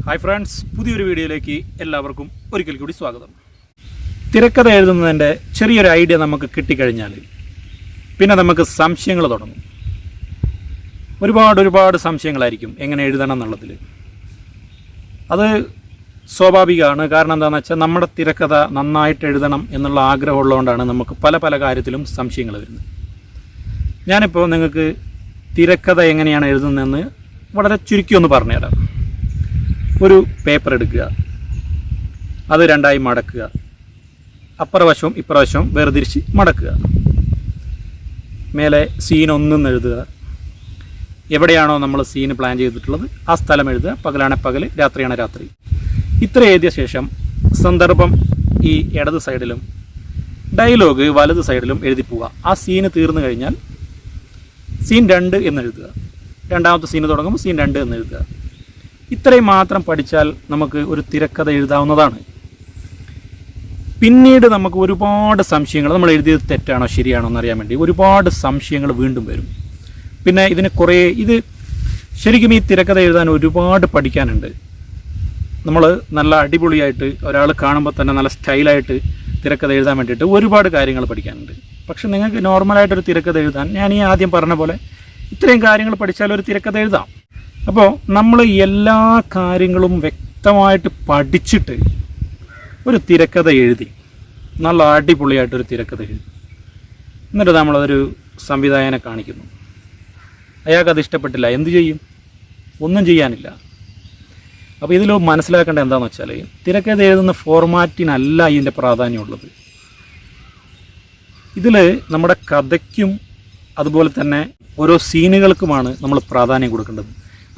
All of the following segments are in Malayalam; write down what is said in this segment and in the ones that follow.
ഹായ് ഫ്രണ്ട്സ്, പുതിയൊരു വീഡിയോയിലേക്ക് എല്ലാവർക്കും ഒരിക്കൽ കൂടി സ്വാഗതം. തിരക്കഥ എഴുതുന്നതിൻ്റെ ചെറിയൊരു ഐഡിയ നമുക്ക് കിട്ടിക്കഴിഞ്ഞാൽ പിന്നെ നമുക്ക് സംശയങ്ങൾ തുടങ്ങും. ഒരുപാട് സംശയങ്ങളായിരിക്കും എങ്ങനെ എഴുതണം എന്നുള്ളതിൽ. അത് സ്വാഭാവികമാണ്. കാരണം എന്താണെന്ന് വെച്ചാൽ നമ്മുടെ തിരക്കഥ നന്നായിട്ട് എഴുതണം എന്നുള്ള ആഗ്രഹമുള്ളതുകൊണ്ടാണ് നമുക്ക് പല കാര്യത്തിലും സംശയങ്ങൾ വരുന്നത്. ഞാനിപ്പോൾ നിങ്ങൾക്ക് തിരക്കഥ എങ്ങനെയാണ് എഴുതുന്നതെന്ന് വളരെ ചുരുക്കി ഒന്ന് പറഞ്ഞുതരാം. ഒരു പേപ്പർ എടുക്കുക, അത് രണ്ടായി മടക്കുക, അപ്പുറവശവും ഇപ്പുറവശവും വേർതിരിച്ച് മടക്കുക. മേലെ സീൻ 1 എഴുതുക. എവിടെയാണോ നമ്മൾ സീന് പ്ലാൻ ചെയ്തിട്ടുള്ളത് ആ സ്ഥലം എഴുതുക. പകലാണ് പകൽ, രാത്രിയാണ് രാത്രി. ഇത്ര എഴുതിയ ശേഷം സന്ദർഭം ഈ ഇടത് സൈഡിലും ഡയലോഗ് വലത് സൈഡിലും എഴുതി പോവുക. ആ സീന് തീർന്നു കഴിഞ്ഞാൽ സീൻ 2 എന്നെഴുതുക. രണ്ടാമത്തെ സീന് തുടങ്ങുമ്പോൾ സീൻ 2 എന്നെഴുതുക. ഇത്രയും മാത്രം പഠിച്ചാൽ നമുക്ക് ഒരു തിരക്കഥ എഴുതാവുന്നതാണ്. പിന്നീട് നമുക്ക് ഒരുപാട് സംശയങ്ങൾ, നമ്മൾ എഴുതിയത് തെറ്റാണോ ശരിയാണോ എന്നറിയാൻ വേണ്ടി ഒരുപാട് സംശയങ്ങൾ വീണ്ടും വരും. പിന്നെ ഇത് ശരിക്കും ഈ തിരക്കഥ എഴുതാൻ ഒരുപാട് പഠിക്കാനുണ്ട്. നമ്മൾ നല്ല അടിപൊളിയായിട്ട് ഒരാൾ കാണുമ്പോൾ തന്നെ നല്ല സ്റ്റൈലായിട്ട് തിരക്കഥ എഴുതാൻ വേണ്ടിയിട്ട് ഒരുപാട് കാര്യങ്ങൾ പഠിക്കാനുണ്ട്. പക്ഷെ നിങ്ങൾക്ക് നോർമലായിട്ടൊരു തിരക്കഥ എഴുതാൻ ഞാൻ ഈ ആദ്യം പറഞ്ഞ പോലെ ഇത്രയും കാര്യങ്ങൾ പഠിച്ചാൽ ഒരു തിരക്കഥ എഴുതാം. അപ്പോൾ നമ്മൾ എല്ലാ കാര്യങ്ങളും വ്യക്തമായിട്ട് പഠിച്ചിട്ട് ഒരു തിരക്കഥ എഴുതി, നല്ല അടിപൊളിയായിട്ടൊരു തിരക്കഥ എഴുതി, എന്നിട്ട് നമ്മളതൊരു സംവിധായകനെ കാണിക്കുന്നു. അയാൾക്കത് ഇഷ്ടപ്പെട്ടില്ല, എന്തു ചെയ്യും? ഒന്നും ചെയ്യാനില്ല. അപ്പോൾ ഇതിൽ മനസ്സിലാക്കേണ്ട എന്താണെന്ന് വെച്ചാൽ തിരക്കഥ എഴുതുന്ന ഫോർമാറ്റിനല്ല ഇതിൻ്റെ പ്രാധാന്യമുള്ളത്. ഇതിൽ നമ്മുടെ കഥയ്ക്കും അതുപോലെ തന്നെ ഓരോ സീനുകൾക്കുമാണ് നമ്മൾ പ്രാധാന്യം കൊടുക്കേണ്ടത്.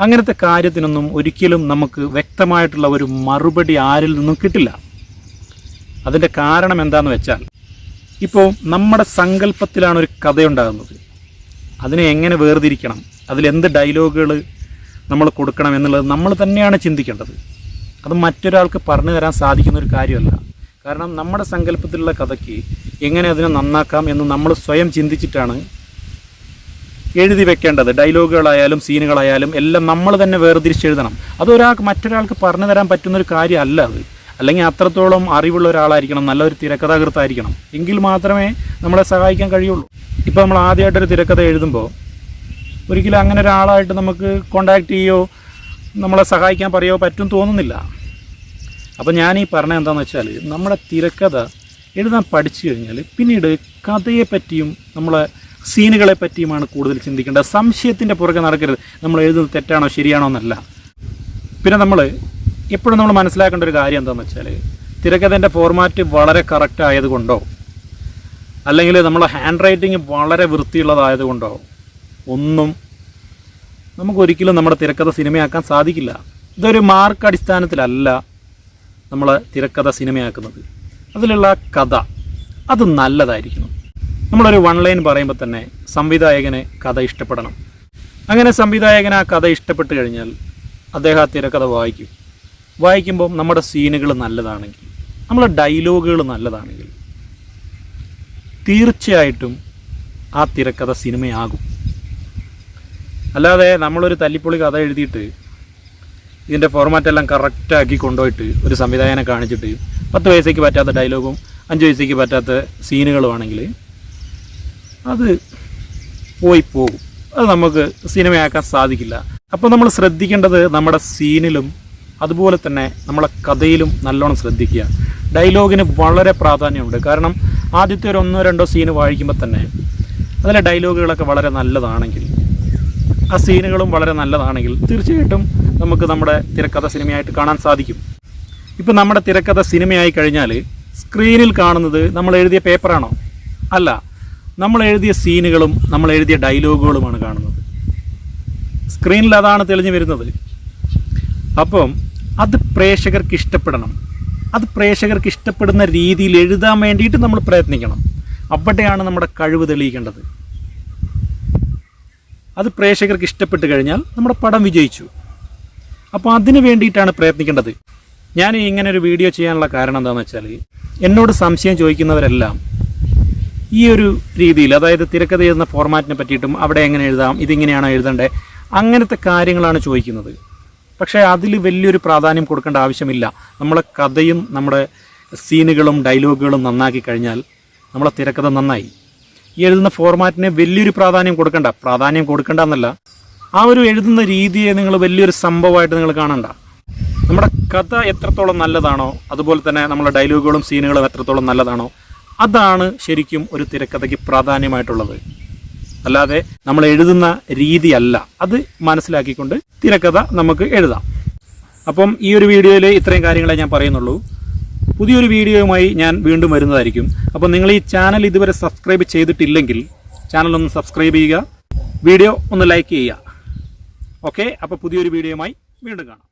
അങ്ങനത്തെ കാര്യത്തിനൊന്നും ഒരിക്കലും നമുക്ക് വ്യക്തമായിട്ടുള്ള ഒരു മറുപടി ആരിൽ നിന്നും കിട്ടില്ല. അതിൻ്റെ കാരണം എന്താണെന്ന് വെച്ചാൽ, ഇപ്പോൾ നമ്മുടെ സങ്കല്പത്തിലാണ് ഒരു കഥയുണ്ടാകുന്നത്. അതിനെ എങ്ങനെ വേർതിരിക്കണം, അതിലെന്ത് ഡയലോഗുകൾ നമ്മൾ കൊടുക്കണം എന്നുള്ളത് നമ്മൾ തന്നെയാണ് ചിന്തിക്കേണ്ടത്. അത് മറ്റൊരാൾക്ക് പറഞ്ഞു തരാൻ സാധിക്കുന്ന ഒരു കാര്യമല്ല. കാരണം നമ്മുടെ സങ്കല്പത്തിലുള്ള കഥയ്ക്ക് എങ്ങനെ അതിനെ നന്നാക്കാം എന്ന് നമ്മൾ സ്വയം ചിന്തിച്ചിട്ടാണ് എഴുതി വെക്കേണ്ടത്. ഡയലോഗുകളായാലും സീനുകളായാലും എല്ലാം നമ്മൾ തന്നെ വേർതിരിച്ചെഴുതണം. മറ്റൊരാൾക്ക് പറഞ്ഞു തരാൻ പറ്റുന്നൊരു കാര്യമല്ല അത്. അല്ലെങ്കിൽ അത്രത്തോളം അറിവുള്ള ഒരാളായിരിക്കണം, നല്ലൊരു തിരക്കഥാകൃത്തായിരിക്കണം. എങ്കിൽ മാത്രമേ നമ്മളെ സഹായിക്കാൻ കഴിയുള്ളൂ. ഇപ്പോൾ നമ്മൾ ആദ്യമായിട്ടൊരു തിരക്കഥ എഴുതുമ്പോൾ ഒരിക്കലും അങ്ങനെ ഒരാളായിട്ട് നമുക്ക് കോണ്ടാക്ട് ചെയ്യുകയോ നമ്മളെ സഹായിക്കാൻ പറയുകയോ പറ്റും തോന്നുന്നില്ല. അപ്പോൾ ഞാൻ ഈ പറഞ്ഞത് എന്താണെന്ന് വെച്ചാൽ, നമ്മുടെ തിരക്കഥ എഴുതാൻ പഠിച്ചു കഴിഞ്ഞാൽ പിന്നീട് കഥയെപ്പറ്റിയും നമ്മളെ സീനുകളെ പറ്റിയുമാണ് കൂടുതൽ ചിന്തിക്കേണ്ടത്. സംശയത്തിൻ്റെ പുറകെ നടക്കരുത്. നമ്മൾ എഴുതുന്നത് തെറ്റാണോ ശരിയാണോ എന്നല്ല. പിന്നെ നമ്മൾ എപ്പോഴും നമ്മൾ മനസ്സിലാക്കേണ്ട ഒരു കാര്യം എന്താണെന്ന് വെച്ചാൽ, തിരക്കഥേൻ്റെ ഫോർമാറ്റ് വളരെ കറക്റ്റ് ആയതുകൊണ്ടോ അല്ലെങ്കിൽ നമ്മളെ ഹാൻഡ് റൈറ്റിങ് വളരെ വൃത്തിയുള്ളതായതുകൊണ്ടോ ഒന്നും നമുക്കൊരിക്കലും നമ്മുടെ തിരക്കഥ സിനിമയാക്കാൻ സാധിക്കില്ല. ഇതൊരു മാർക്ക് അടിസ്ഥാനത്തിലല്ല നമ്മൾ തിരക്കഥ സിനിമയാക്കുന്നത്. അതിലുള്ള കഥ അത് നല്ലതായിരിക്കണം. നമ്മളൊരു 1 ലൈൻ പറയുമ്പോൾ തന്നെ സംവിധായകന് കഥ ഇഷ്ടപ്പെടണം. അങ്ങനെ സംവിധായകന് ആ കഥ ഇഷ്ടപ്പെട്ട് കഴിഞ്ഞാൽ അദ്ദേഹം ആ തിരക്കഥ വായിക്കുമ്പോൾ നമ്മുടെ സീനുകൾ നല്ലതാണെങ്കിൽ, നമ്മുടെ ഡയലോഗുകൾ നല്ലതാണെങ്കിൽ തീർച്ചയായിട്ടും ആ തിരക്കഥ സിനിമയാകും. അല്ലാതെ നമ്മളൊരു തല്ലിപ്പൊളി കഥ എഴുതിയിട്ട് ഇതിൻ്റെ ഫോർമാറ്റെല്ലാം കറക്റ്റാക്കി കൊണ്ടുപോയിട്ട് ഒരു സംവിധായകനെ കാണിച്ചിട്ട് 10 പൈസയ്ക്ക് പറ്റാത്ത ഡയലോഗും 5 പൈസയ്ക്ക് പറ്റാത്ത സീനുകളുമാണെങ്കിൽ അത് പോകും. അത് നമുക്ക് സിനിമയാക്കാൻ സാധിക്കില്ല. അപ്പോൾ നമ്മൾ ശ്രദ്ധിക്കേണ്ടത് നമ്മുടെ സീനിലും അതുപോലെ തന്നെ നമ്മളെ കഥയിലും നല്ലോണം ശ്രദ്ധിക്കുക. ഡയലോഗിന് വളരെ പ്രാധാന്യമുണ്ട്. കാരണം ആദ്യത്തെ ഒരു 1-2 സീന് വായിക്കുമ്പോൾ തന്നെ അതിലെ ഡയലോഗുകളൊക്കെ വളരെ നല്ലതാണെങ്കിൽ, ആ സീനുകളും വളരെ നല്ലതാണെങ്കിൽ തീർച്ചയായിട്ടും നമുക്ക് നമ്മുടെ തിരക്കഥ സിനിമയായിട്ട് കാണാൻ സാധിക്കും. ഇപ്പം നമ്മുടെ തിരക്കഥ സിനിമയായി കഴിഞ്ഞാൽ സ്ക്രീനിൽ കാണുന്നത് നമ്മൾ എഴുതിയ പേപ്പറാണോ? അല്ല, നമ്മൾ എഴുതിയ സീനുകളും നമ്മൾ എഴുതിയ ഡയലോഗുകളുമാണ് കാണുന്നത്. സ്ക്രീനിൽ അതാണ് തെളിഞ്ഞു വരുന്നത്. അപ്പം അത് പ്രേക്ഷകർക്ക് ഇഷ്ടപ്പെടണം. അത് പ്രേക്ഷകർക്ക് ഇഷ്ടപ്പെടുന്ന രീതിയിൽ എഴുതാൻ വേണ്ടിയിട്ട് നമ്മൾ പ്രയത്നിക്കണം. അവിടെയാണ് നമ്മുടെ കഴിവ് തെളിയിക്കേണ്ടത്. അത് പ്രേക്ഷകർക്ക് ഇഷ്ടപ്പെട്ട് കഴിഞ്ഞാൽ നമ്മുടെ പടം വിജയിച്ചു. അപ്പോൾ അതിന് വേണ്ടിയിട്ടാണ് പ്രയത്നിക്കേണ്ടത്. ഞാൻ ഇങ്ങനെ ഒരു വീഡിയോ ചെയ്യാനുള്ള കാരണം എന്താണെന്ന് വെച്ചാൽ, എന്നോട് സംശയം ചോദിക്കുന്നവരെല്ലാം ഈ ഒരു രീതിയിൽ, അതായത് തിരക്കഥ എഴുതുന്ന ഫോർമാറ്റിനെ പറ്റിയിട്ടും അവിടെ എങ്ങനെ എഴുതാം, ഇതിങ്ങനെയാണോ എഴുതേണ്ടത്, അങ്ങനത്തെ കാര്യങ്ങളാണ് ചോദിക്കുന്നത്. പക്ഷേ അതിൽ വലിയൊരു പ്രാധാന്യം കൊടുക്കേണ്ട ആവശ്യമില്ല. നമ്മളെ കഥയും നമ്മുടെ സീനുകളും ഡയലോഗുകളും നന്നാക്കി കഴിഞ്ഞാൽ നമ്മളെ തിരക്കഥ നന്നായി. ഈ എഴുതുന്ന ഫോർമാറ്റിനെ വലിയൊരു പ്രാധാന്യം കൊടുക്കണ്ട എന്നല്ല, ആ ഒരു എഴുതുന്ന രീതിയെ നിങ്ങൾ വലിയൊരു സംഭവമായിട്ട് നിങ്ങൾ കാണണ്ട. നമ്മുടെ കഥ എത്രത്തോളം നല്ലതാണോ, അതുപോലെ തന്നെ നമ്മളെ ഡയലോഗുകളും സീനുകളും എത്രത്തോളം നല്ലതാണോ, അതാണ് ശരിക്കും ഒരു തിരക്കഥയ്ക്ക് പ്രാധാന്യമായിട്ടുള്ളത്. അല്ലാതെ നമ്മൾ എഴുതുന്ന രീതിയല്ല. അത് മനസ്സിലാക്കിക്കൊണ്ട് തിരക്കഥ നമുക്ക് എഴുതാം. അപ്പം ഈ ഒരു വീഡിയോയിൽ ഇത്രയും കാര്യങ്ങളെ ഞാൻ പറയുന്നുള്ളൂ. പുതിയൊരു വീഡിയോയുമായി ഞാൻ വീണ്ടും വരുന്നതായിരിക്കും. അപ്പോൾ നിങ്ങൾ ഈ ചാനൽ ഇതുവരെ സബ്സ്ക്രൈബ് ചെയ്തിട്ടില്ലെങ്കിൽ ചാനൽ ഒന്ന് സബ്സ്ക്രൈബ് ചെയ്യുക, വീഡിയോ ഒന്ന് ലൈക്ക് ചെയ്യുക. ഓക്കെ, അപ്പോൾ പുതിയൊരു വീഡിയോയുമായി വീണ്ടും കാണാം.